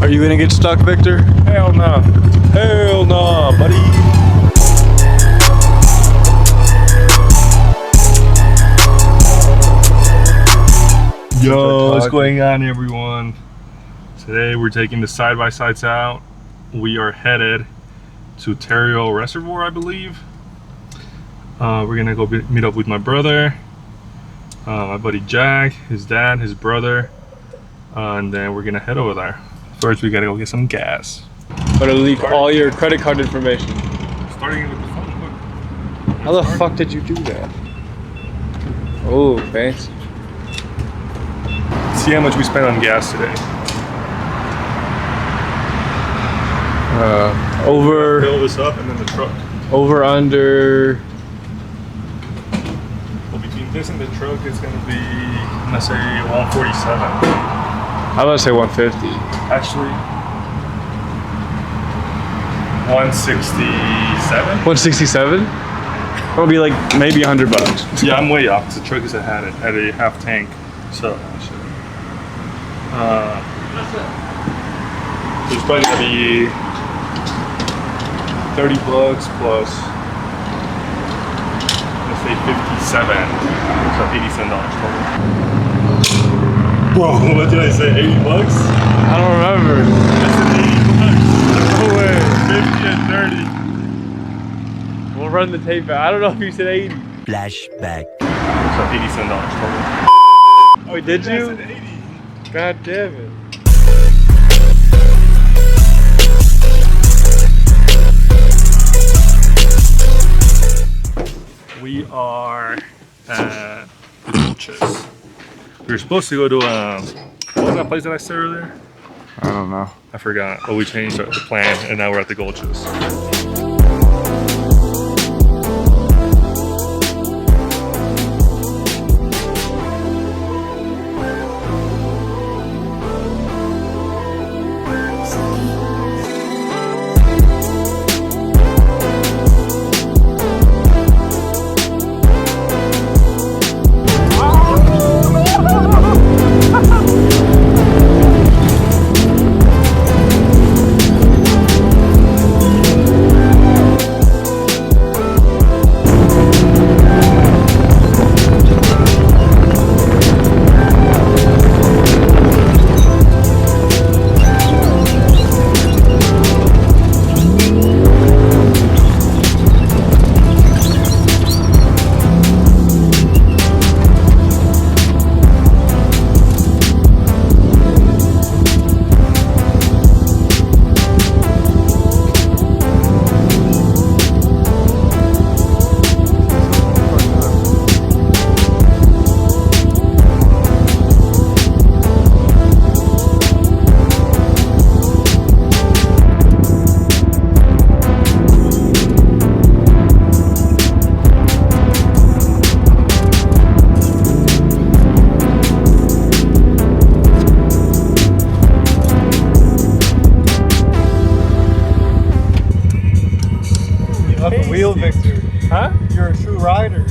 Are you gonna get stuck, Victor? Hell no. Hell no, buddy. Yo, what's going on, everyone? Today we're taking the side-by-sides out. We are headed to Terrio Reservoir, I believe. We're gonna go meet up with my brother, my buddy Jack, his dad, his brother, and then we're gonna head over there. First, we gotta go get some gas. But it'll leak all your credit card information. Starting with the phone, look. How the fuck did you do that? Oh, fancy. See how much we spent on gas today. Fill this up and then the truck. Over under. Well, between this and the truck, it's gonna be, I'm gonna say 147. How about I say 150? Actually, 167. 167? It'll be like maybe $100. Yeah, I'm way off because the truck is at a half tank. So, there's probably gonna be 30 bucks plus, let's say 57. So $87 total. Bro, what did I say? 80 bucks? I don't remember. I said 80 bucks. No way. 50 and 30. We'll run the tape out. I don't know if you said 80. Flashback. So $87 total. Oh, did I you? said 80. God damn it. We are at Gulches. We were supposed to go to what was that place that I said earlier? I don't know. I forgot, but we changed the plan and now we're at the Gulches. Wheel, Victor. Huh? You're a true rider.